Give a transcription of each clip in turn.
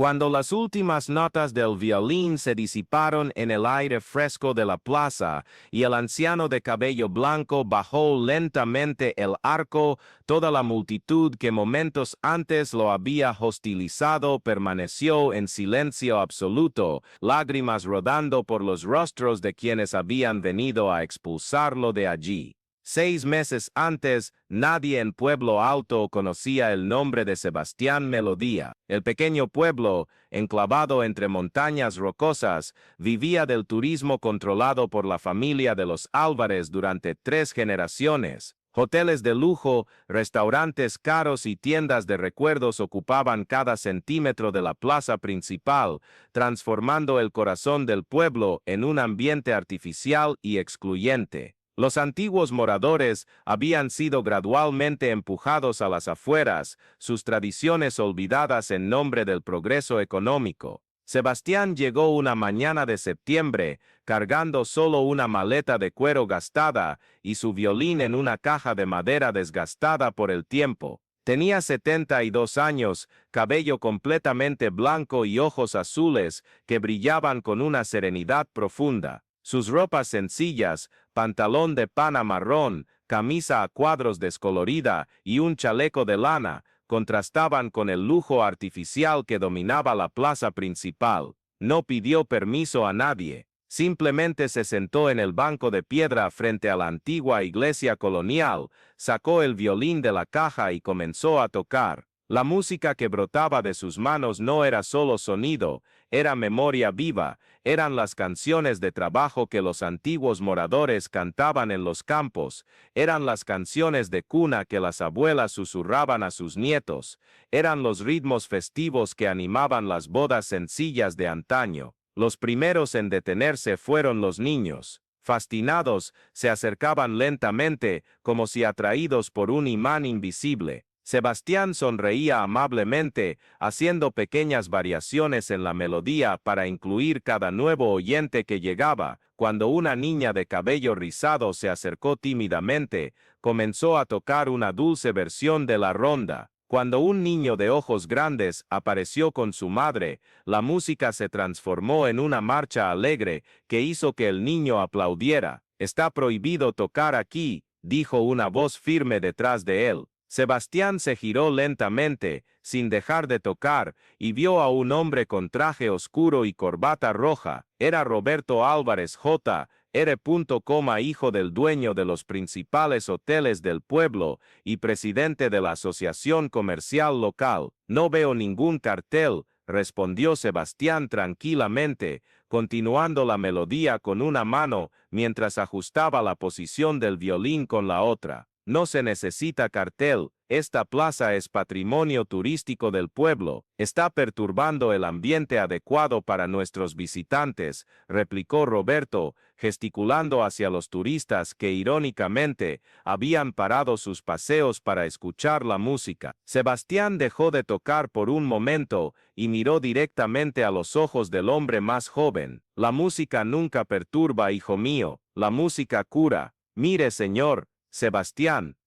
Cuando las últimas notas del violín se disiparon en el aire fresco de la plaza y el anciano de cabello blanco bajó lentamente el arco, toda la multitud que momentos antes lo había hostilizado permaneció en silencio absoluto, lágrimas rodando por los rostros de quienes habían venido a expulsarlo de allí. 6 meses antes, nadie en Pueblo Alto conocía el nombre de Sebastián Melodía. El pequeño pueblo, enclavado entre montañas rocosas, vivía del turismo controlado por la familia de los Álvarez durante 3 generaciones. Hoteles de lujo, restaurantes caros y tiendas de recuerdos ocupaban cada centímetro de la plaza principal, transformando el corazón del pueblo en un ambiente artificial y excluyente. Los antiguos moradores habían sido gradualmente empujados a las afueras, sus tradiciones olvidadas en nombre del progreso económico. Sebastián llegó una mañana de septiembre, cargando solo una maleta de cuero gastada y su violín en una caja de madera desgastada por el tiempo. Tenía 72 años, cabello completamente blanco y ojos azules que brillaban con una serenidad profunda. Sus ropas sencillas, pantalón de pana marrón, camisa a cuadros descolorida y un chaleco de lana, contrastaban con el lujo artificial que dominaba la plaza principal. No pidió permiso a nadie, simplemente se sentó en el banco de piedra frente a la antigua iglesia colonial, sacó el violín de la caja y comenzó a tocar. La música que brotaba de sus manos no era solo sonido, era memoria viva, eran las canciones de trabajo que los antiguos moradores cantaban en los campos, eran las canciones de cuna que las abuelas susurraban a sus nietos, eran los ritmos festivos que animaban las bodas sencillas de antaño. Los primeros en detenerse fueron los niños. Fascinados, se acercaban lentamente, como si atraídos por un imán invisible. Sebastián sonreía amablemente, haciendo pequeñas variaciones en la melodía para incluir cada nuevo oyente que llegaba. Cuando una niña de cabello rizado se acercó tímidamente, comenzó a tocar una dulce versión de la ronda. Cuando un niño de ojos grandes apareció con su madre, la música se transformó en una marcha alegre que hizo que el niño aplaudiera. «Está prohibido tocar aquí», dijo una voz firme detrás de él. Sebastián se giró lentamente, sin dejar de tocar, y vio a un hombre con traje oscuro y corbata roja. Era Roberto Álvarez Jr., hijo del dueño de los principales hoteles del pueblo y presidente de la asociación comercial local. «No veo ningún cartel», respondió Sebastián tranquilamente, continuando la melodía con una mano mientras ajustaba la posición del violín con la otra. «No se necesita cartel, esta plaza es patrimonio turístico del pueblo, está perturbando el ambiente adecuado para nuestros visitantes», replicó Roberto, gesticulando hacia los turistas que irónicamente habían parado sus paseos para escuchar la música. Sebastián dejó de tocar por un momento y miró directamente a los ojos del hombre más joven. «La música nunca perturba, hijo mío, la música cura. Mire, señor Sebastián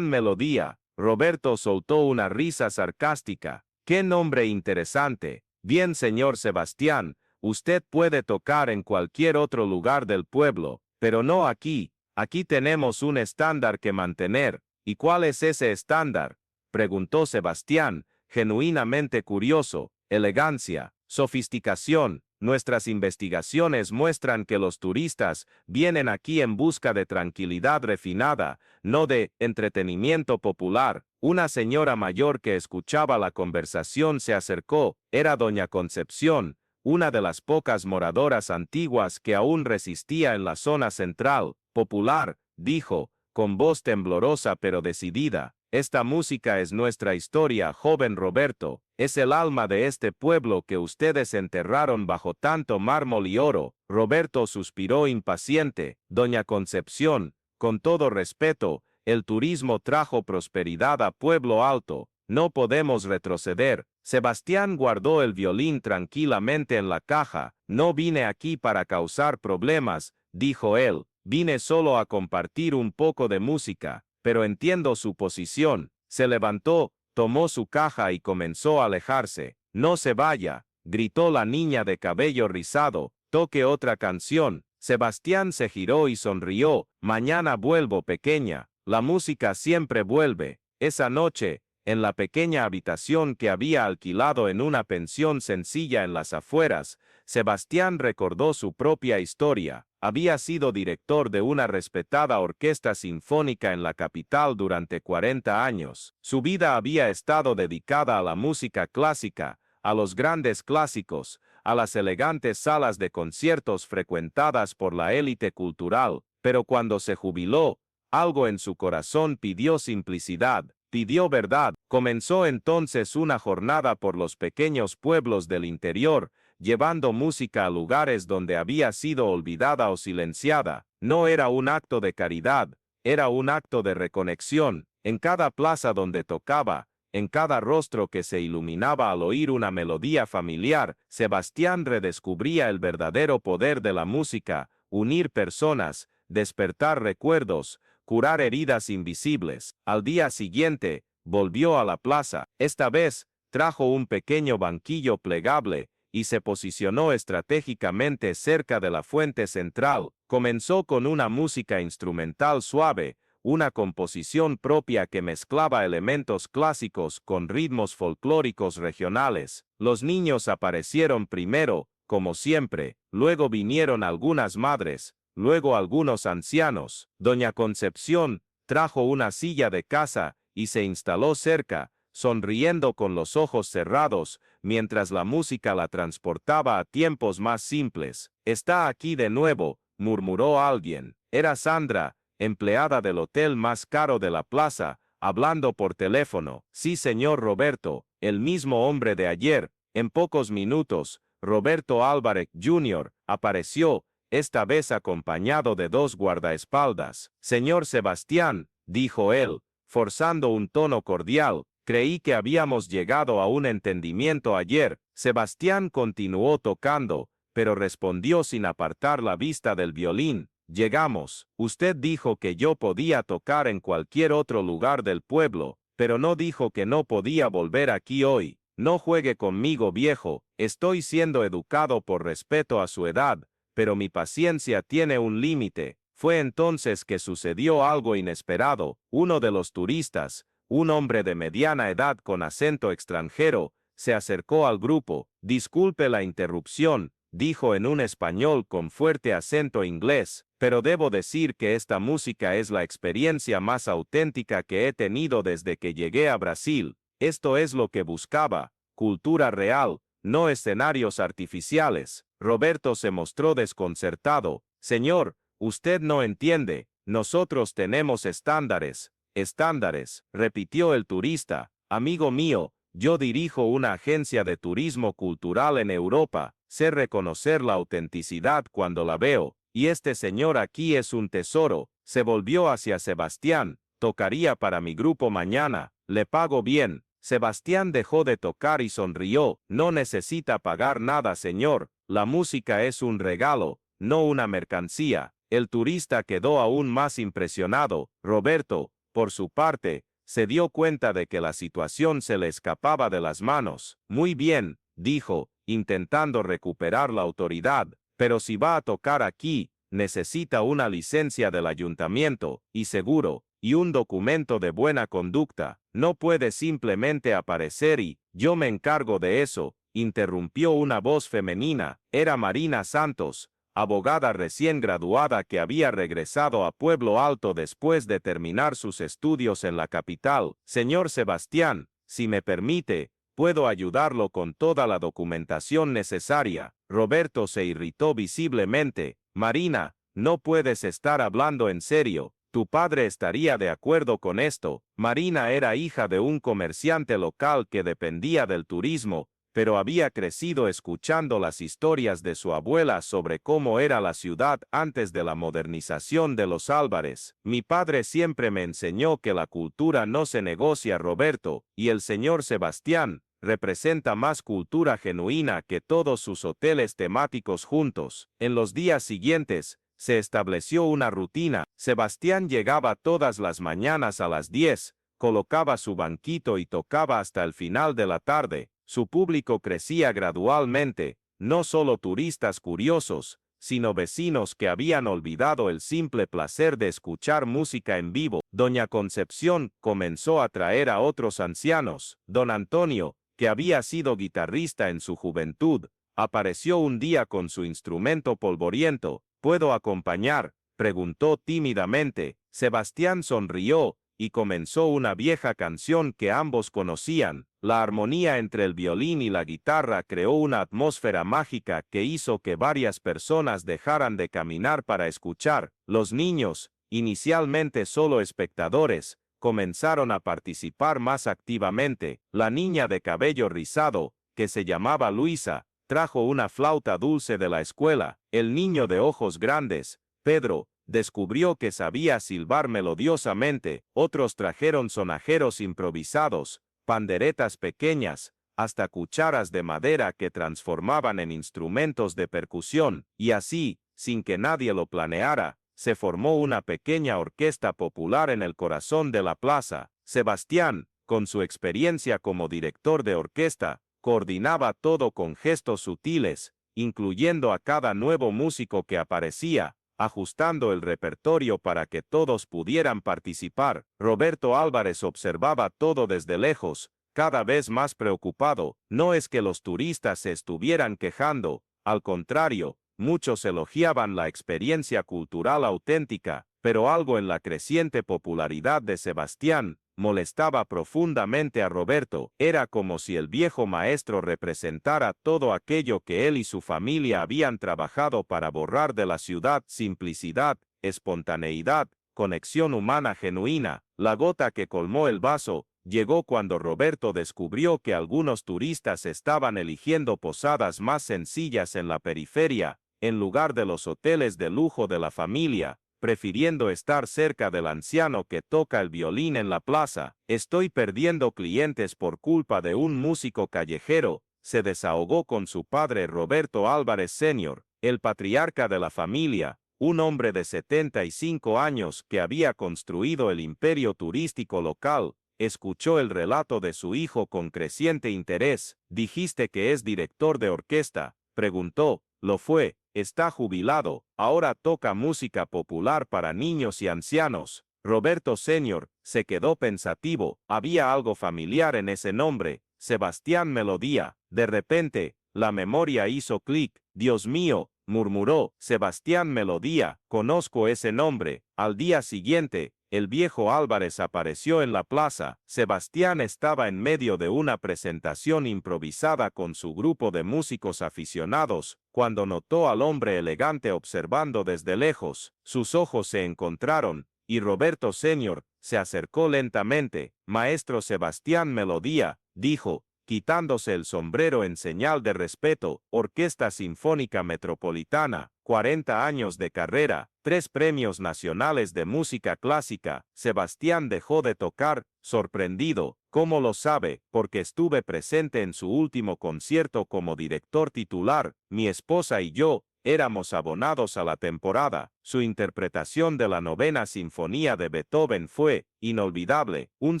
Melodía». Roberto soltó una risa sarcástica. «¡Qué nombre interesante! Bien, señor Sebastián, usted puede tocar en cualquier otro lugar del pueblo, pero no aquí. Aquí tenemos un estándar que mantener». «¿Y cuál es ese estándar?», preguntó Sebastián, genuinamente curioso. «Elegancia, sofisticación. Nuestras investigaciones muestran que los turistas vienen aquí en busca de tranquilidad refinada, no de entretenimiento popular». Una señora mayor que escuchaba la conversación se acercó. Era doña Concepción, una de las pocas moradoras antiguas que aún resistía en la zona central. «Popular», dijo, con voz temblorosa pero decidida. «Esta música es nuestra historia, joven Roberto. Es el alma de este pueblo que ustedes enterraron bajo tanto mármol y oro». Roberto suspiró impaciente. «Doña Concepción, con todo respeto, el turismo trajo prosperidad a Pueblo Alto. No podemos retroceder». Sebastián guardó el violín tranquilamente en la caja. «No vine aquí para causar problemas», dijo él. «Vine solo a compartir un poco de música, pero entiendo su posición». Se levantó, tomó su caja y comenzó a alejarse. No se vaya, gritó la niña de cabello rizado, toque otra canción. Sebastián se giró y sonrió. Mañana vuelvo, pequeña. La música siempre vuelve. Esa noche, en la pequeña habitación que había alquilado en una pensión sencilla en las afueras, Sebastián recordó su propia historia. Había sido director de una respetada orquesta sinfónica en la capital durante 40 años. Su vida había estado dedicada a la música clásica, a los grandes clásicos, a las elegantes salas de conciertos frecuentadas por la élite cultural, pero cuando se jubiló, algo en su corazón pidió simplicidad, pidió verdad. Comenzó entonces una jornada por los pequeños pueblos del interior, llevando música a lugares donde había sido olvidada o silenciada. No era un acto de caridad, era un acto de reconexión. En cada plaza donde tocaba, en cada rostro que se iluminaba al oír una melodía familiar, Sebastián redescubría el verdadero poder de la música: unir personas, despertar recuerdos, curar heridas invisibles. Al día siguiente, volvió a la plaza. Esta vez, trajo un pequeño banquillo plegable y se posicionó estratégicamente cerca de la fuente central. Comenzó con una música instrumental suave, una composición propia que mezclaba elementos clásicos con ritmos folclóricos regionales. Los niños aparecieron primero, como siempre, luego vinieron algunas madres, luego algunos ancianos. Doña Concepción trajo una silla de casa y se instaló cerca, sonriendo con los ojos cerrados, mientras la música la transportaba a tiempos más simples. «Está aquí de nuevo», murmuró alguien. Era Sandra, empleada del hotel más caro de la plaza, hablando por teléfono. «Sí, señor Roberto, el mismo hombre de ayer». En pocos minutos, Roberto Álvarez Jr. apareció, esta vez acompañado de 2 guardaespaldas. «Señor Sebastián», dijo él, forzando un tono cordial, «creí que habíamos llegado a un entendimiento ayer». Sebastián continuó tocando, pero respondió sin apartar la vista del violín: «Llegamos. Usted dijo que yo podía tocar en cualquier otro lugar del pueblo, pero no dijo que no podía volver aquí hoy. No juegue conmigo, viejo. Estoy siendo educado por respeto a su edad, pero mi paciencia tiene un límite». Fue entonces que sucedió algo inesperado. Uno de los turistas, un hombre de mediana edad con acento extranjero, se acercó al grupo. «Disculpe la interrupción», dijo en un español con fuerte acento inglés, «pero debo decir que esta música es la experiencia más auténtica que he tenido desde que llegué a Brasil. Esto es lo que buscaba: cultura real, no escenarios artificiales». Roberto se mostró desconcertado. «Señor, usted no entiende. Nosotros tenemos estándares». «Estándares», repitió el turista. «Amigo mío, yo dirijo una agencia de turismo cultural en Europa. Sé reconocer la autenticidad cuando la veo, y este señor aquí es un tesoro». Se volvió hacia Sebastián. «Tocaría para mi grupo mañana. Le pago bien». Sebastián dejó de tocar y sonrió. «No necesita pagar nada, señor. La música es un regalo, no una mercancía». El turista quedó aún más impresionado. Roberto, por su parte, se dio cuenta de que la situación se le escapaba de las manos. «Muy bien», dijo, intentando recuperar la autoridad, «pero si va a tocar aquí, necesita una licencia del ayuntamiento, y seguro, y un documento de buena conducta. No puede simplemente aparecer y, yo me encargo de eso», interrumpió una voz femenina. Era Marina Santos, abogada recién graduada que había regresado a Pueblo Alto después de terminar sus estudios en la capital. «Señor Sebastián, si me permite, puedo ayudarlo con toda la documentación necesaria». Roberto se irritó visiblemente. «Marina, no puedes estar hablando en serio. Tu padre estaría de acuerdo con esto». Marina era hija de un comerciante local que dependía del turismo, pero había crecido escuchando las historias de su abuela sobre cómo era la ciudad antes de la modernización de los Álvarez. «Mi padre siempre me enseñó que la cultura no se negocia, Roberto, y el señor Sebastián representa más cultura genuina que todos sus hoteles temáticos juntos». En los días siguientes, se estableció una rutina. Sebastián llegaba todas las mañanas a las 10, colocaba su banquito y tocaba hasta el final de la tarde. Su público crecía gradualmente, no solo turistas curiosos, sino vecinos que habían olvidado el simple placer de escuchar música en vivo. Doña Concepción comenzó a traer a otros ancianos. Don Antonio, que había sido guitarrista en su juventud, apareció un día con su instrumento polvoriento. ¿Puedo acompañar?, preguntó tímidamente. Sebastián sonrió y comenzó una vieja canción que ambos conocían. La armonía entre el violín y la guitarra creó una atmósfera mágica que hizo que varias personas dejaran de caminar para escuchar. Los niños, inicialmente solo espectadores, comenzaron a participar más activamente. La niña de cabello rizado, que se llamaba Luisa, trajo una flauta dulce de la escuela. El niño de ojos grandes, Pedro, descubrió que sabía silbar melodiosamente. Otros trajeron sonajeros improvisados, panderetas pequeñas, hasta cucharas de madera que transformaban en instrumentos de percusión, y así, sin que nadie lo planeara, se formó una pequeña orquesta popular en el corazón de la plaza. Sebastián, con su experiencia como director de orquesta, coordinaba todo con gestos sutiles, incluyendo a cada nuevo músico que aparecía, ajustando el repertorio para que todos pudieran participar. Roberto Álvarez observaba todo desde lejos, cada vez más preocupado. No es que los turistas se estuvieran quejando, al contrario, muchos elogiaban la experiencia cultural auténtica, pero algo en la creciente popularidad de Sebastián molestaba profundamente a Roberto. Era como si el viejo maestro representara todo aquello que él y su familia habían trabajado para borrar de la ciudad: simplicidad, espontaneidad, conexión humana genuina. La gota que colmó el vaso llegó cuando Roberto descubrió que algunos turistas estaban eligiendo posadas más sencillas en la periferia, en lugar de los hoteles de lujo de la familia, prefiriendo estar cerca del anciano que toca el violín en la plaza. Estoy perdiendo clientes por culpa de un músico callejero, se desahogó con su padre Roberto Álvarez Sr., el patriarca de la familia, un hombre de 75 años que había construido el imperio turístico local. Escuchó el relato de su hijo con creciente interés. «¿Dijiste que es director de orquesta?», preguntó. «Lo fue, está jubilado, ahora toca música popular para niños y ancianos». Roberto Sr. se quedó pensativo. Había algo familiar en ese nombre, Sebastián Melodía. De repente, la memoria hizo clic. «Dios mío», murmuró. «Sebastián Melodía, conozco ese nombre». Al día siguiente, el viejo Álvarez apareció en la plaza. Sebastián estaba en medio de una presentación improvisada con su grupo de músicos aficionados, cuando notó al hombre elegante observando desde lejos. Sus ojos se encontraron, y Roberto Sr. se acercó lentamente. «Maestro Sebastián Melodía», dijo, quitándose el sombrero en señal de respeto. «Orquesta Sinfónica Metropolitana, 40 años de carrera, 3 premios nacionales de música clásica». Sebastián dejó de tocar, sorprendido. «¿Cómo lo sabe?». «Porque estuve presente en su último concierto como director titular. Mi esposa y yo éramos abonados a la temporada». Su interpretación de la Novena Sinfonía de Beethoven fue inolvidable. Un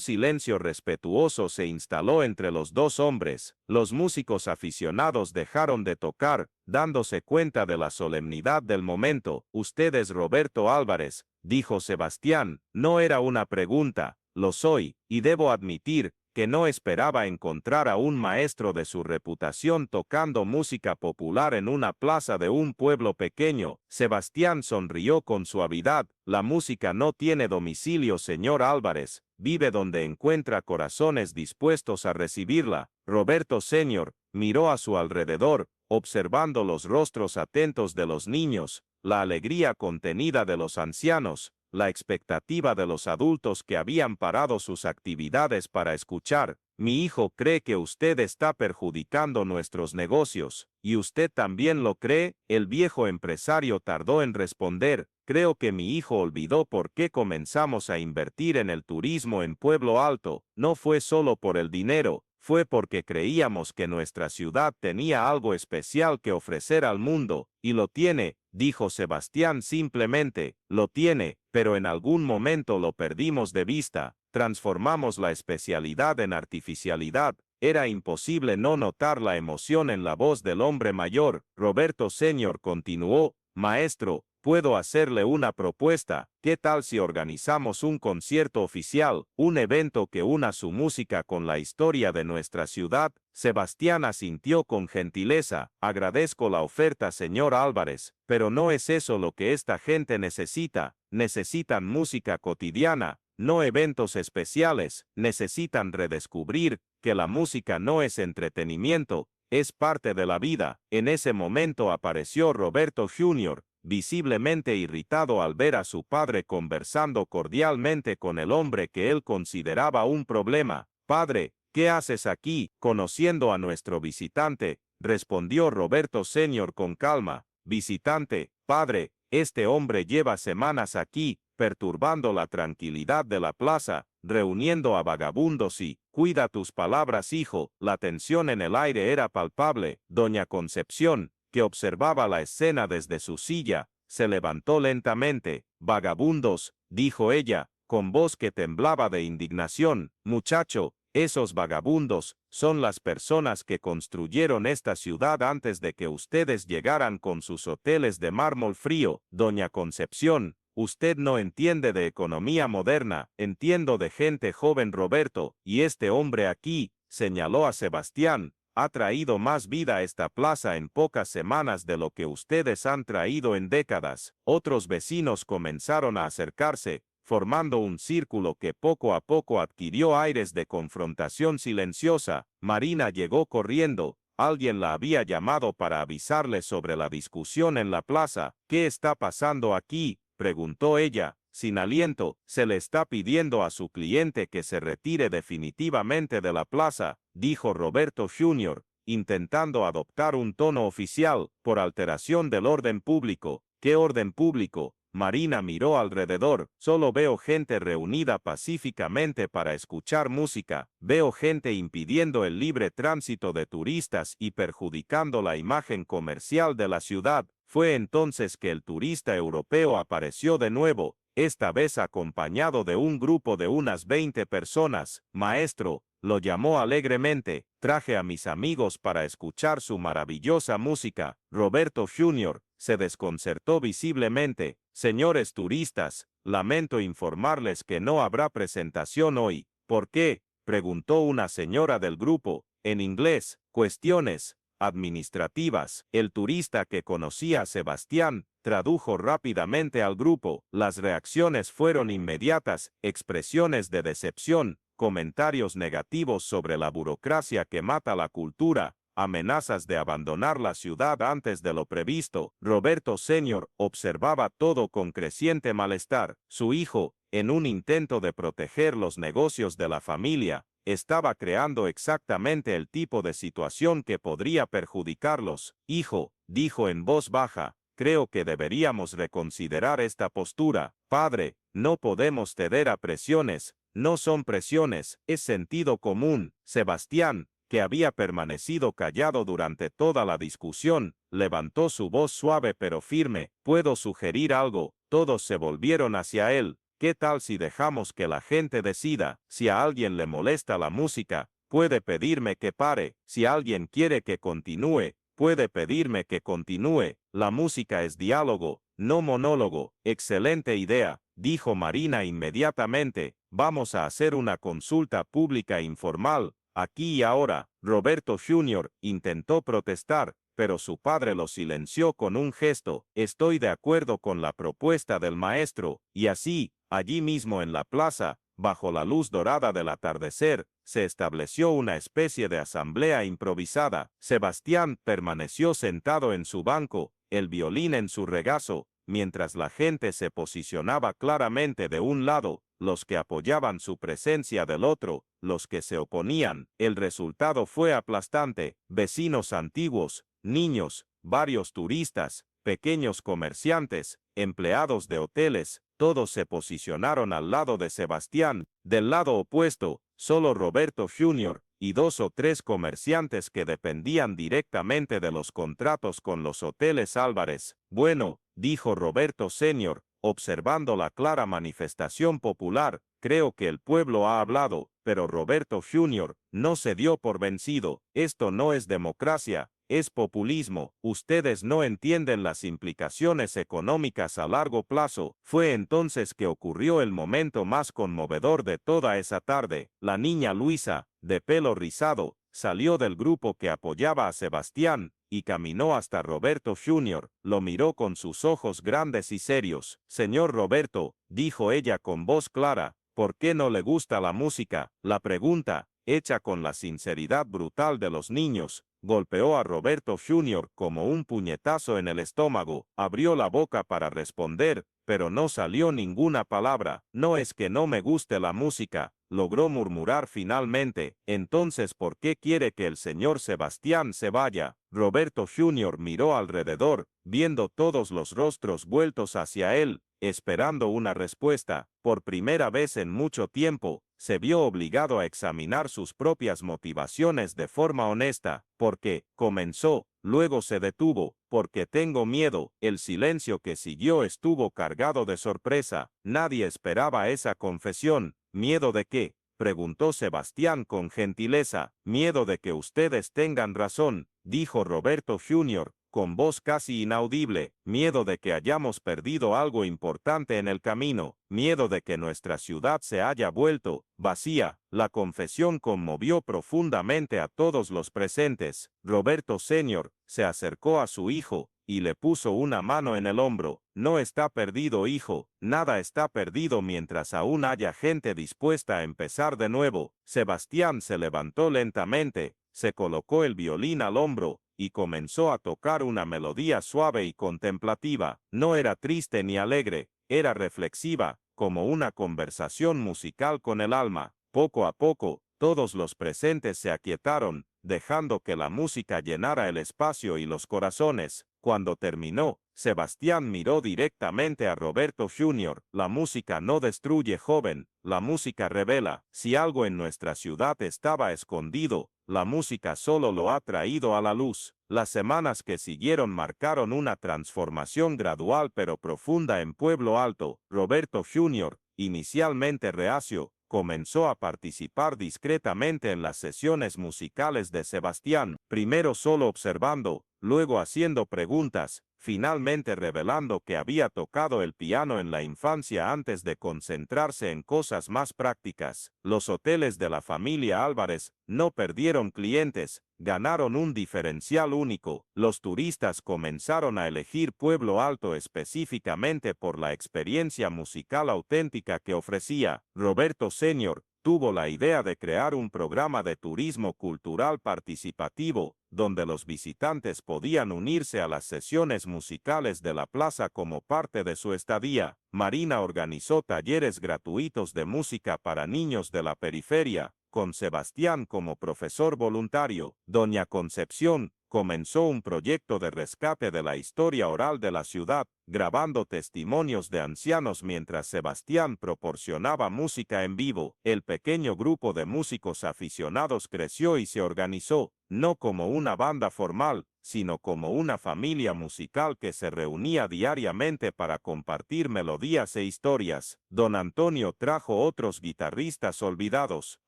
silencio respetuoso se instaló entre los dos hombres. Los músicos aficionados dejaron de tocar, dándose cuenta de la solemnidad del momento. «Usted es Roberto Álvarez», dijo Sebastián. No era una pregunta. «Lo soy, y debo admitir que no esperaba encontrar a un maestro de su reputación tocando música popular en una plaza de un pueblo pequeño». Sebastián sonrió con suavidad. «La música no tiene domicilio, señor Álvarez, vive donde encuentra corazones dispuestos a recibirla». Roberto Sr. miró a su alrededor, observando los rostros atentos de los niños, la alegría contenida de los ancianos, la expectativa de los adultos que habían parado sus actividades para escuchar. «Mi hijo cree que usted está perjudicando nuestros negocios. ¿Y usted también lo cree?». El viejo empresario tardó en responder. «Creo que mi hijo olvidó por qué comenzamos a invertir en el turismo en Pueblo Alto. No fue solo por el dinero, fue porque creíamos que nuestra ciudad tenía algo especial que ofrecer al mundo, y lo tiene», dijo Sebastián simplemente. «Lo tiene, pero en algún momento lo perdimos de vista. Transformamos la especialidad en artificialidad. Era imposible no notar la emoción en la voz del hombre mayor. Roberto Senior continuó, maestro, puedo hacerle una propuesta. ¿Qué tal si organizamos un concierto oficial, un evento que una su música con la historia de nuestra ciudad? Sebastián asintió con gentileza. Agradezco la oferta, señor Álvarez, pero no es eso lo que esta gente necesita. Necesitan música cotidiana, no eventos especiales. Necesitan redescubrir que la música no es entretenimiento, es parte de la vida. En ese momento apareció Roberto Jr., visiblemente irritado al ver a su padre conversando cordialmente con el hombre que él consideraba un problema. Padre, ¿qué haces aquí? Conociendo a nuestro visitante, respondió Roberto Senior con calma. Visitante, padre, este hombre lleva semanas aquí, perturbando la tranquilidad de la plaza, reuniendo a vagabundos y, cuida tus palabras, hijo. La tensión en el aire era palpable. Doña Concepción, que observaba la escena desde su silla, se levantó lentamente. Vagabundos, dijo ella, con voz que temblaba de indignación. Muchacho, esos vagabundos son las personas que construyeron esta ciudad antes de que ustedes llegaran con sus hoteles de mármol frío. Doña Concepción, usted no entiende de economía moderna. Entiendo de gente joven, Roberto, y este hombre aquí, señaló a Sebastián, ha traído más vida a esta plaza en pocas semanas de lo que ustedes han traído en décadas. Otros vecinos comenzaron a acercarse, formando un círculo que poco a poco adquirió aires de confrontación silenciosa. Marina llegó corriendo. Alguien la había llamado para avisarle sobre la discusión en la plaza. ¿Qué está pasando aquí?, preguntó ella, sin aliento. Se le está pidiendo a su cliente que se retire definitivamente de la plaza, dijo Roberto Jr., intentando adoptar un tono oficial, por alteración del orden público. ¿Qué orden público? Marina miró alrededor. Solo veo gente reunida pacíficamente para escuchar música. Veo gente impidiendo el libre tránsito de turistas y perjudicando la imagen comercial de la ciudad. Fue entonces que el turista europeo apareció de nuevo, esta vez acompañado de un grupo de unas 20 personas. Maestro, lo llamó alegremente, traje a mis amigos para escuchar su maravillosa música. Roberto Jr. se desconcertó visiblemente. Señores turistas, lamento informarles que no habrá presentación hoy. ¿Por qué?, preguntó una señora del grupo, en inglés. Cuestiones administrativas. El turista, que conocía a Sebastián, tradujo rápidamente al grupo. Las reacciones fueron inmediatas, expresiones de decepción, comentarios negativos sobre la burocracia que mata la cultura, amenazas de abandonar la ciudad antes de lo previsto. Roberto Senior observaba todo con creciente malestar. Su hijo, en un intento de proteger los negocios de la familia, estaba creando exactamente el tipo de situación que podría perjudicarlos. Hijo, dijo en voz baja, creo que deberíamos reconsiderar esta postura. Padre, no podemos ceder a presiones. No son presiones, es sentido común. Sebastián, que había permanecido callado durante toda la discusión, levantó su voz suave pero firme. ¿Puedo sugerir algo? Todos se volvieron hacia él. ¿Qué tal si dejamos que la gente decida? Si a alguien le molesta la música, puede pedirme que pare. Si alguien quiere que continúe, puede pedirme que continúe. La música es diálogo, no monólogo. Excelente idea, dijo Marina inmediatamente. Vamos a hacer una consulta pública informal, aquí y ahora. Roberto Jr. intentó protestar, pero su padre lo silenció con un gesto. Estoy de acuerdo con la propuesta del maestro. Y así, allí mismo en la plaza, bajo la luz dorada del atardecer, se estableció una especie de asamblea improvisada. Sebastián permaneció sentado en su banco, el violín en su regazo, mientras la gente se posicionaba claramente de un lado, los que apoyaban su presencia del otro, los que se oponían. El resultado fue aplastante. Vecinos antiguos, niños, varios turistas, pequeños comerciantes, empleados de hoteles, todos se posicionaron al lado de Sebastián. Del lado opuesto, solo Roberto Jr. y 2 o 3 comerciantes que dependían directamente de los contratos con los hoteles Álvarez. Bueno, dijo Roberto Senior, observando la clara manifestación popular, creo que el pueblo ha hablado. pero Roberto Jr. no se dio por vencido. Esto no es democracia, es populismo. Ustedes no entienden las implicaciones económicas a largo plazo. Fue entonces que ocurrió el momento más conmovedor de toda esa tarde. La niña Luisa, de pelo rizado, salió del grupo que apoyaba a Sebastián y caminó hasta Roberto Jr. Lo miró con sus ojos grandes y serios. Señor Roberto, dijo ella con voz clara, ¿por qué no le gusta la música? La pregunta, hecha con la sinceridad brutal de los niños, golpeó a Roberto Jr. como un puñetazo en el estómago. Abrió la boca para responder, pero no salió ninguna palabra. No es que no me guste la música, logró murmurar finalmente. Entonces, ¿por qué quiere que el señor Sebastián se vaya? Roberto Jr. miró alrededor, viendo todos los rostros vueltos hacia él, esperando una respuesta. Por primera vez en mucho tiempo, se vio obligado a examinar sus propias motivaciones de forma honesta. Porque, comenzó, luego se detuvo, porque tengo miedo. El silencio que siguió estuvo cargado de sorpresa. Nadie esperaba esa confesión. ¿Miedo de qué?, preguntó Sebastián con gentileza. Miedo de que ustedes tengan razón, dijo Roberto Jr., con voz casi inaudible. Miedo de que hayamos perdido algo importante en el camino. Miedo de que nuestra ciudad se haya vuelto vacía. La confesión conmovió profundamente a todos los presentes. Roberto Sr. se acercó a su hijo y le puso una mano en el hombro. No está perdido, hijo. Nada está perdido mientras aún haya gente dispuesta a empezar de nuevo. Sebastián se levantó lentamente, se colocó el violín al hombro y comenzó a tocar una melodía suave y contemplativa. No era triste ni alegre, era reflexiva, como una conversación musical con el alma. Poco a poco, todos los presentes se aquietaron, dejando que la música llenara el espacio y los corazones. Cuando terminó, Sebastián miró directamente a Roberto Jr. La música no destruye, joven, la música revela. Si algo en nuestra ciudad estaba escondido, la música solo lo ha traído a la luz. Las semanas que siguieron marcaron una transformación gradual pero profunda en Pueblo Alto. Roberto Jr., inicialmente reacio, comenzó a participar discretamente en las sesiones musicales de Sebastián, primero solo observando, luego haciendo preguntas, finalmente revelando que había tocado el piano en la infancia antes de concentrarse en cosas más prácticas. Los hoteles de la familia Álvarez no perdieron clientes, ganaron un diferencial único. Los turistas comenzaron a elegir Pueblo Alto específicamente por la experiencia musical auténtica que ofrecía. Roberto Sr. tuvo la idea de crear un programa de turismo cultural participativo, donde los visitantes podían unirse a las sesiones musicales de la plaza como parte de su estadía. Marina organizó talleres gratuitos de música para niños de la periferia, con Sebastián como profesor voluntario. Doña Concepción comenzó un proyecto de rescate de la historia oral de la ciudad, grabando testimonios de ancianos mientras Sebastián proporcionaba música en vivo. El pequeño grupo de músicos aficionados creció y se organizó, no como una banda formal, sino como una familia musical que se reunía diariamente para compartir melodías e historias. Don Antonio trajo otros guitarristas olvidados,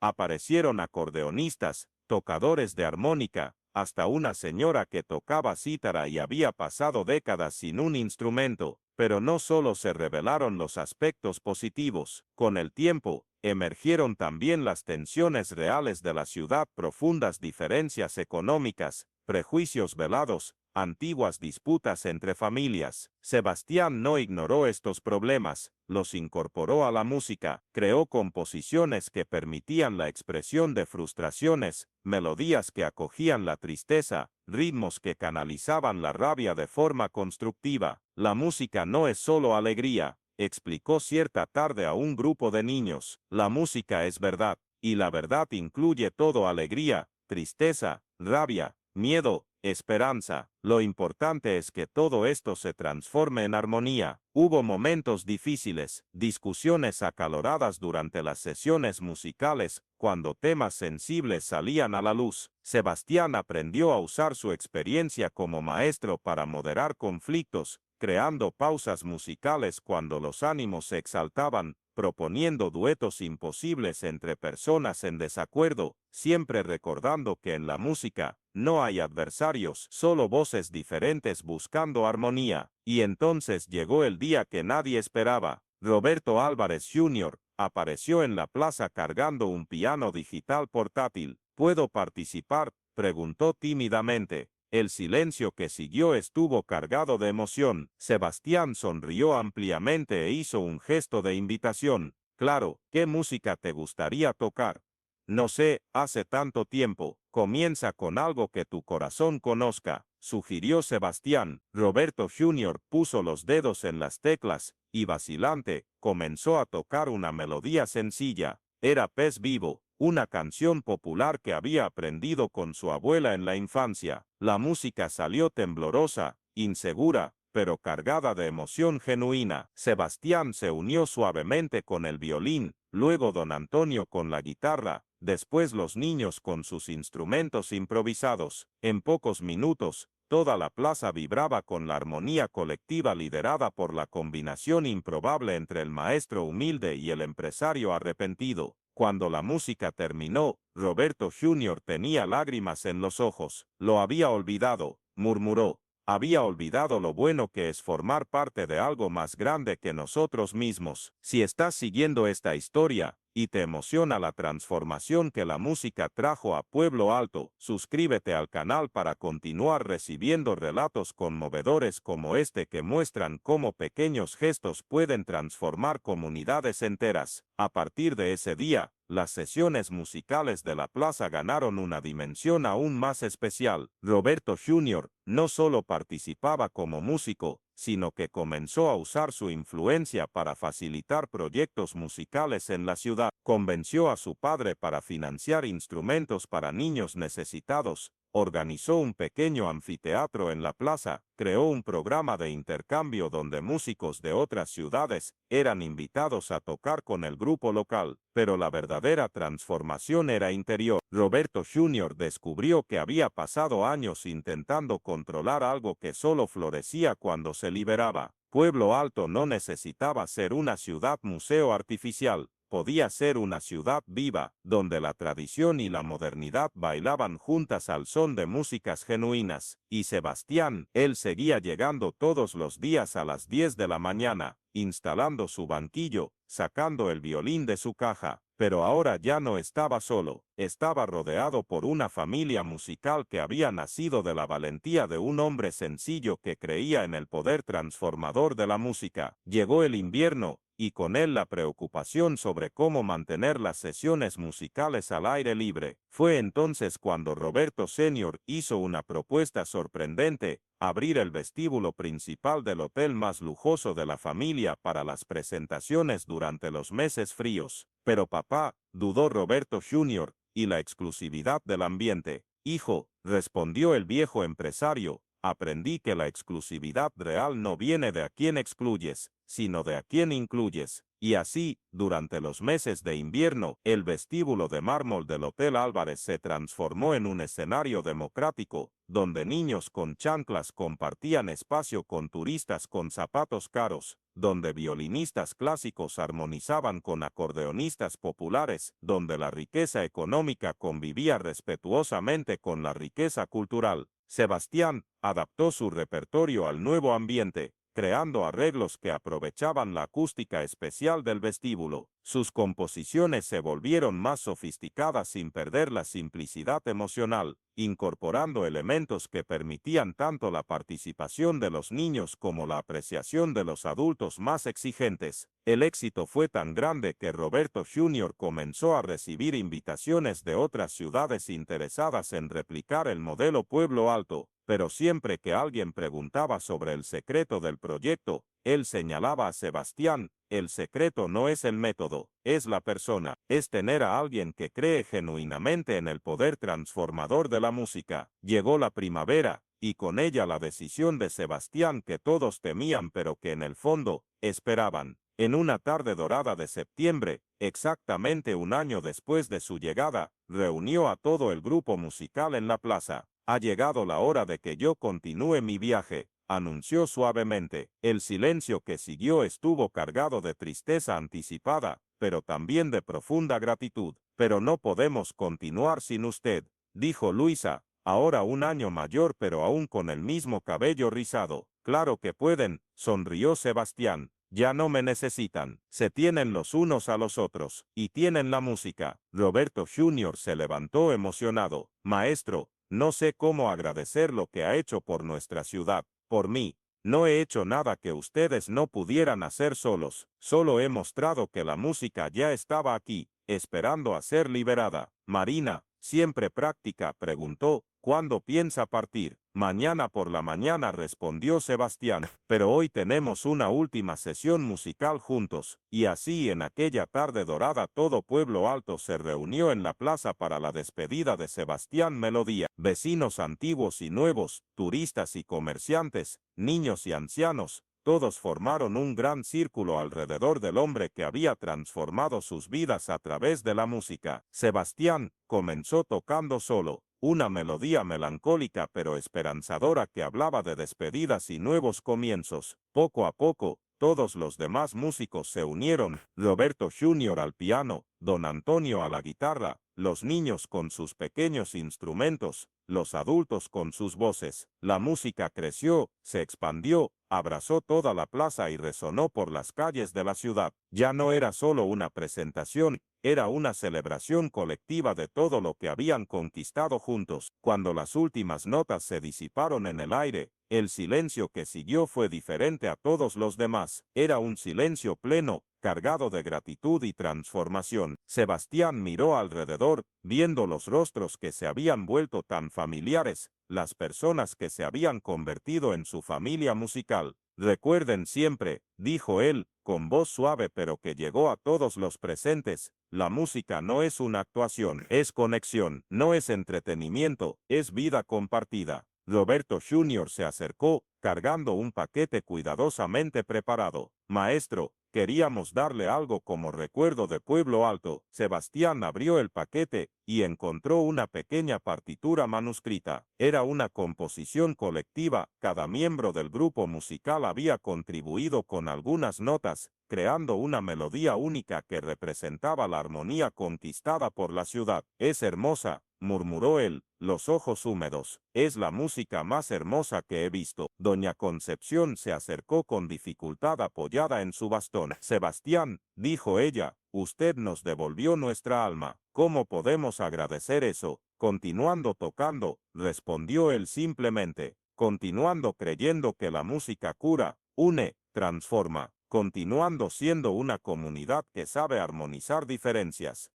aparecieron acordeonistas, tocadores de armónica, hasta una señora que tocaba cítara y había pasado décadas sin un instrumento. Pero no solo se revelaron los aspectos positivos. Con el tiempo, emergieron también las tensiones reales de la ciudad, profundas diferencias económicas, prejuicios velados, antiguas disputas entre familias. Sebastián no ignoró estos problemas, los incorporó a la música, creó composiciones que permitían la expresión de frustraciones, melodías que acogían la tristeza, ritmos que canalizaban la rabia de forma constructiva. La música no es solo alegría, explicó cierta tarde a un grupo de niños. La música es verdad, y la verdad incluye todo: alegría, tristeza, rabia, miedo, esperanza. Lo importante es que todo esto se transforme en armonía. Hubo momentos difíciles, discusiones acaloradas durante las sesiones musicales, cuando temas sensibles salían a la luz. Sebastián aprendió a usar su experiencia como maestro para moderar conflictos, creando pausas musicales cuando los ánimos se exaltaban, proponiendo duetos imposibles entre personas en desacuerdo, siempre recordando que en la música no hay adversarios, solo voces diferentes buscando armonía. Y entonces llegó el día que nadie esperaba. Roberto Álvarez Jr. apareció en la plaza cargando un piano digital portátil. ¿Puedo participar?, preguntó tímidamente. El silencio que siguió estuvo cargado de emoción. Sebastián sonrió ampliamente e hizo un gesto de invitación. Claro, ¿qué música te gustaría tocar? No sé, hace tanto tiempo. Comienza con algo que tu corazón conozca, sugirió Sebastián. Roberto Jr. puso los dedos en las teclas y, vacilante, comenzó a tocar una melodía sencilla. Era Pez Vivo, una canción popular que había aprendido con su abuela en la infancia. La música salió temblorosa, insegura, pero cargada de emoción genuina. Sebastián se unió suavemente con el violín, luego don Antonio con la guitarra, después los niños con sus instrumentos improvisados. En pocos minutos, toda la plaza vibraba con la armonía colectiva liderada por la combinación improbable entre el maestro humilde y el empresario arrepentido. Cuando la música terminó, Roberto Jr. tenía lágrimas en los ojos. Lo había olvidado, murmuró. Había olvidado lo bueno que es formar parte de algo más grande que nosotros mismos. Si estás siguiendo esta historia y te emociona la transformación que la música trajo a Pueblo Alto, suscríbete al canal para continuar recibiendo relatos conmovedores como este que muestran cómo pequeños gestos pueden transformar comunidades enteras. A partir de ese día, las sesiones musicales de la plaza ganaron una dimensión aún más especial. Roberto Jr. no solo participaba como músico, sino que comenzó a usar su influencia para facilitar proyectos musicales en la ciudad. Convenció a su padre para financiar instrumentos para niños necesitados, organizó un pequeño anfiteatro en la plaza, creó un programa de intercambio donde músicos de otras ciudades eran invitados a tocar con el grupo local, pero la verdadera transformación era interior. Roberto Jr. descubrió que había pasado años intentando controlar algo que solo florecía cuando se liberaba. Pueblo Alto no necesitaba ser una ciudad museo artificial. Podía ser una ciudad viva, donde la tradición y la modernidad bailaban juntas al son de músicas genuinas. Y Sebastián, él seguía llegando todos los días a las 10 de la mañana, instalando su banquillo, sacando el violín de su caja. Pero ahora ya no estaba solo, estaba rodeado por una familia musical que había nacido de la valentía de un hombre sencillo que creía en el poder transformador de la música. Llegó el invierno, y con él la preocupación sobre cómo mantener las sesiones musicales al aire libre. Fue entonces cuando Roberto Sr. hizo una propuesta sorprendente: abrir el vestíbulo principal del hotel más lujoso de la familia para las presentaciones durante los meses fríos. Pero papá, dudó Roberto Jr., y la exclusividad del ambiente. Hijo, respondió el viejo empresario, aprendí que la exclusividad real no viene de a quién excluyes, sino de a quién incluyes. Y así, durante los meses de invierno, el vestíbulo de mármol del Hotel Álvarez se transformó en un escenario democrático, donde niños con chanclas compartían espacio con turistas con zapatos caros, donde violinistas clásicos armonizaban con acordeonistas populares, donde la riqueza económica convivía respetuosamente con la riqueza cultural. Sebastián adaptó su repertorio al nuevo ambiente, creando arreglos que aprovechaban la acústica especial del vestíbulo. Sus composiciones se volvieron más sofisticadas sin perder la simplicidad emocional, incorporando elementos que permitían tanto la participación de los niños como la apreciación de los adultos más exigentes. El éxito fue tan grande que Roberto Jr. comenzó a recibir invitaciones de otras ciudades interesadas en replicar el modelo Pueblo Alto, pero siempre que alguien preguntaba sobre el secreto del proyecto, él señalaba a Sebastián: el secreto no es el método, es la persona, es tener a alguien que cree genuinamente en el poder transformador de la música. Llegó la primavera, y con ella la decisión de Sebastián que todos temían pero que en el fondo esperaban. En una tarde dorada de septiembre, exactamente un año después de su llegada, reunió a todo el grupo musical en la plaza. Ha llegado la hora de que yo continúe mi viaje, anunció suavemente. El silencio que siguió estuvo cargado de tristeza anticipada, pero también de profunda gratitud. Pero no podemos continuar sin usted, dijo Luisa, ahora un año mayor pero aún con el mismo cabello rizado. Claro que pueden, sonrió Sebastián. Ya no me necesitan, se tienen los unos a los otros, y tienen la música. Roberto Jr. se levantó emocionado. Maestro, no sé cómo agradecer lo que ha hecho por nuestra ciudad, por mí. No he hecho nada que ustedes no pudieran hacer solos, solo he mostrado que la música ya estaba aquí, esperando a ser liberada. Marina, siempre práctica, preguntó, ¿cuándo piensa partir? Mañana por la mañana, respondió Sebastián, pero hoy tenemos una última sesión musical juntos. Y así en aquella tarde dorada todo Pueblo Alto se reunió en la plaza para la despedida de Sebastián Melodía. Vecinos antiguos y nuevos, turistas y comerciantes, niños y ancianos, todos formaron un gran círculo alrededor del hombre que había transformado sus vidas a través de la música. Sebastián comenzó tocando solo, una melodía melancólica pero esperanzadora que hablaba de despedidas y nuevos comienzos. Poco a poco, todos los demás músicos se unieron, Roberto Jr. al piano, don Antonio a la guitarra, los niños con sus pequeños instrumentos, los adultos con sus voces. La música creció, se expandió, abrazó toda la plaza y resonó por las calles de la ciudad. Ya no era solo una presentación, era una celebración colectiva de todo lo que habían conquistado juntos. Cuando las últimas notas se disiparon en el aire, el silencio que siguió fue diferente a todos los demás. Era un silencio pleno, cargado de gratitud y transformación. Sebastián miró alrededor, viendo los rostros que se habían vuelto tan familiares, las personas que se habían convertido en su familia musical. Recuerden siempre, dijo él, con voz suave pero que llegó a todos los presentes, la música no es una actuación, es conexión, no es entretenimiento, es vida compartida. Roberto Jr. se acercó, cargando un paquete cuidadosamente preparado. Maestro, queríamos darle algo como recuerdo de Pueblo Alto. Sebastián abrió el paquete y encontró una pequeña partitura manuscrita. Era una composición colectiva, cada miembro del grupo musical había contribuido con algunas notas, creando una melodía única que representaba la armonía conquistada por la ciudad. Es hermosa, murmuró él, los ojos húmedos. Es la música más hermosa que he visto. Doña Concepción se acercó con dificultad apoyada en su bastón. Sebastián, dijo ella, usted nos devolvió nuestra alma. ¿Cómo podemos agradecer eso? Continuando tocando, respondió él simplemente. Continuando creyendo que la música cura, une, transforma. Continuando siendo una comunidad que sabe armonizar diferencias.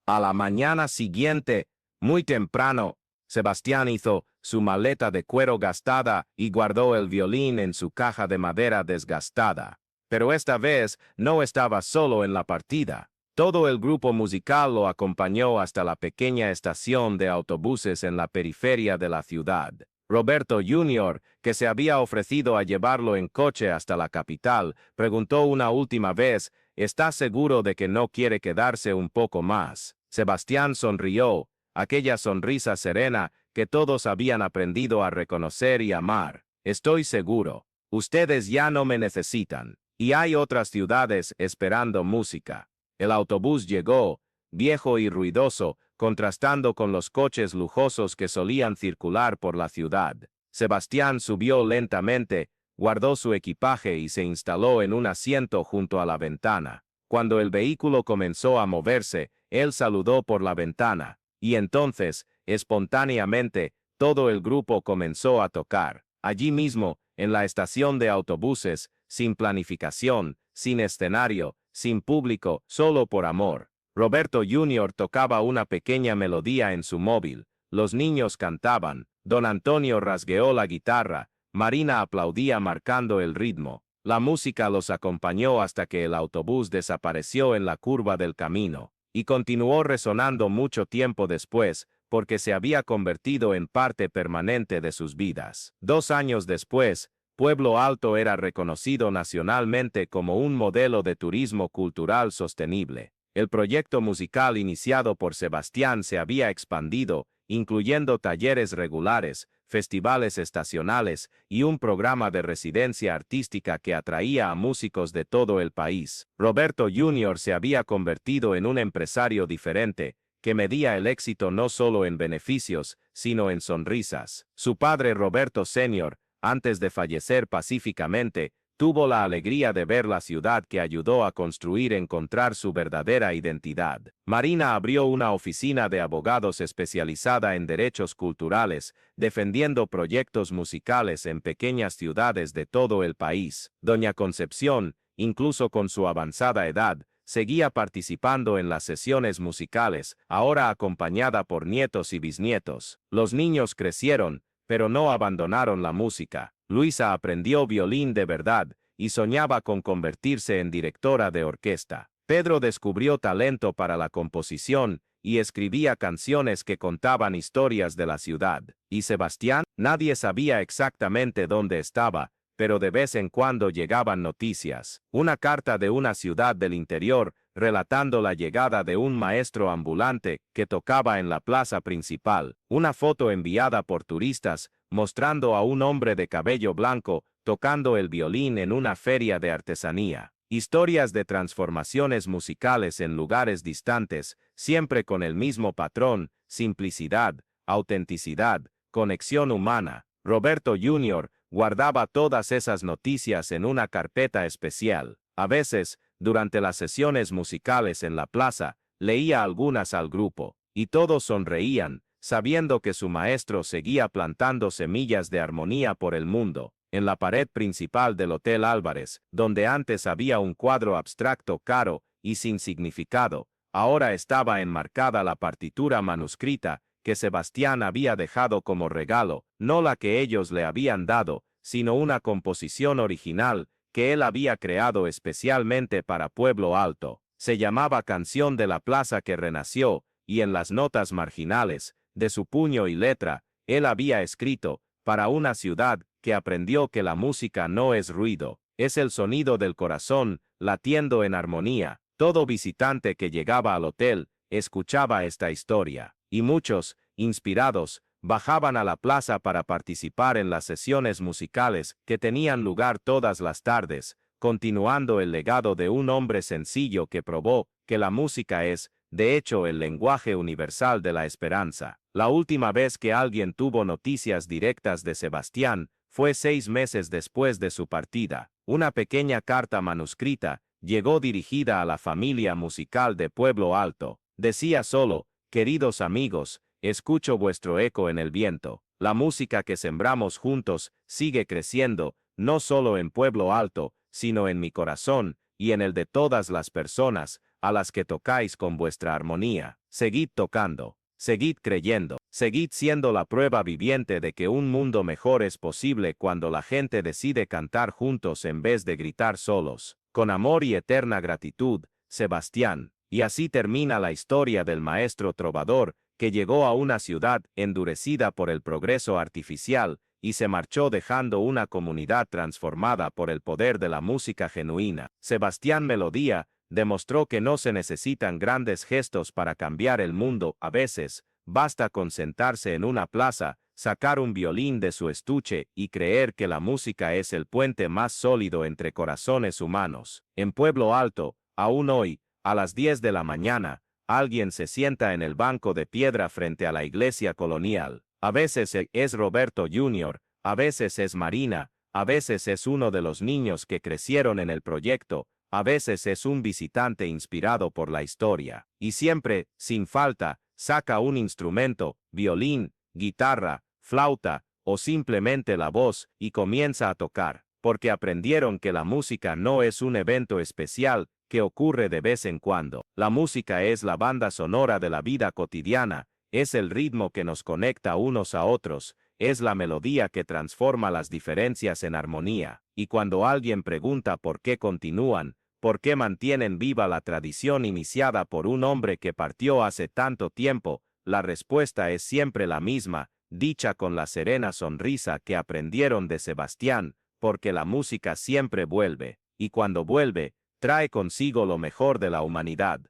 A la mañana siguiente, muy temprano, Sebastián hizo su maleta de cuero gastada y guardó el violín en su caja de madera desgastada. Pero esta vez no estaba solo en la partida. Todo el grupo musical lo acompañó hasta la pequeña estación de autobuses en la periferia de la ciudad. Roberto Jr., que se había ofrecido a llevarlo en coche hasta la capital, preguntó una última vez, ¿está seguro de que no quiere quedarse un poco más? Sebastián sonrió, aquella sonrisa serena que todos habían aprendido a reconocer y amar. Estoy seguro, ustedes ya no me necesitan, y hay otras ciudades esperando música. El autobús llegó, viejo y ruidoso, contrastando con los coches lujosos que solían circular por la ciudad. Sebastián subió lentamente, guardó su equipaje y se instaló en un asiento junto a la ventana. Cuando el vehículo comenzó a moverse, él saludó por la ventana, y entonces, espontáneamente, todo el grupo comenzó a tocar. Allí mismo, en la estación de autobuses, sin planificación, sin escenario, sin público, solo por amor. Roberto Jr. tocaba una pequeña melodía en su móvil, los niños cantaban, don Antonio rasgueó la guitarra, Marina aplaudía marcando el ritmo. La música los acompañó hasta que el autobús desapareció en la curva del camino, y continuó resonando mucho tiempo después, porque se había convertido en parte permanente de sus vidas. 2 años después, Pueblo Alto era reconocido nacionalmente como un modelo de turismo cultural sostenible. El proyecto musical iniciado por Sebastián se había expandido, incluyendo talleres regulares, festivales estacionales y un programa de residencia artística que atraía a músicos de todo el país. Roberto Jr. se había convertido en un empresario diferente, que medía el éxito no solo en beneficios, sino en sonrisas. Su padre Roberto Sr., antes de fallecer pacíficamente, tuvo la alegría de ver la ciudad que ayudó a construir encontrar su verdadera identidad. Marina abrió una oficina de abogados especializada en derechos culturales, defendiendo proyectos musicales en pequeñas ciudades de todo el país. Doña Concepción, incluso con su avanzada edad, seguía participando en las sesiones musicales, ahora acompañada por nietos y bisnietos. Los niños crecieron, pero no abandonaron la música. Luisa aprendió violín de verdad y soñaba con convertirse en directora de orquesta. Pedro descubrió talento para la composición y escribía canciones que contaban historias de la ciudad. Y Sebastián, nadie sabía exactamente dónde estaba, pero de vez en cuando llegaban noticias. Una carta de una ciudad del interior, relatando la llegada de un maestro ambulante que tocaba en la plaza principal. Una foto enviada por turistas, mostrando a un hombre de cabello blanco, tocando el violín en una feria de artesanía. Historias de transformaciones musicales en lugares distantes, siempre con el mismo patrón: simplicidad, autenticidad, conexión humana. Roberto Jr. guardaba todas esas noticias en una carpeta especial. A veces, durante las sesiones musicales en la plaza, leía algunas al grupo, y todos sonreían, sabiendo que su maestro seguía plantando semillas de armonía por el mundo. En la pared principal del Hotel Álvarez, donde antes había un cuadro abstracto caro y sin significado, ahora estaba enmarcada la partitura manuscrita que Sebastián había dejado como regalo, no la que ellos le habían dado, sino una composición original que él había creado especialmente para Pueblo Alto. Se llamaba Canción de la Plaza que Renació, y en las notas marginales, de su puño y letra, él había escrito: para una ciudad que aprendió que la música no es ruido, es el sonido del corazón, latiendo en armonía. Todo visitante que llegaba al hotel, escuchaba esta historia, y muchos, inspirados, bajaban a la plaza para participar en las sesiones musicales que tenían lugar todas las tardes, continuando el legado de un hombre sencillo que probó que la música es, de hecho, el lenguaje universal de la esperanza. La última vez que alguien tuvo noticias directas de Sebastián fue 6 meses después de su partida. Una pequeña carta manuscrita llegó dirigida a la familia musical de Pueblo Alto. Decía solo: queridos amigos, escucho vuestro eco en el viento. La música que sembramos juntos sigue creciendo, no solo en Pueblo Alto, sino en mi corazón y en el de todas las personas a las que tocáis con vuestra armonía. Seguid tocando, seguid creyendo, seguid siendo la prueba viviente de que un mundo mejor es posible cuando la gente decide cantar juntos en vez de gritar solos. Con amor y eterna gratitud, Sebastián. Y así termina la historia del maestro trovador, que llegó a una ciudad endurecida por el progreso artificial, y se marchó dejando una comunidad transformada por el poder de la música genuina. Sebastián Melodía demostró que no se necesitan grandes gestos para cambiar el mundo. A veces, basta con sentarse en una plaza, sacar un violín de su estuche y creer que la música es el puente más sólido entre corazones humanos. En Pueblo Alto, aún hoy, a las 10 de la mañana, alguien se sienta en el banco de piedra frente a la iglesia colonial. A veces es Roberto Jr., a veces es Marina, a veces es uno de los niños que crecieron en el proyecto, a veces es un visitante inspirado por la historia. Y siempre, sin falta, saca un instrumento: violín, guitarra, flauta, o simplemente la voz, y comienza a tocar, porque aprendieron que la música no es un evento especial que ocurre de vez en cuando. La música es la banda sonora de la vida cotidiana, es el ritmo que nos conecta unos a otros, es la melodía que transforma las diferencias en armonía. Y cuando alguien pregunta por qué continúan, por qué mantienen viva la tradición iniciada por un hombre que partió hace tanto tiempo, la respuesta es siempre la misma, dicha con la serena sonrisa que aprendieron de Sebastián: porque la música siempre vuelve, y cuando vuelve, trae consigo lo mejor de la humanidad.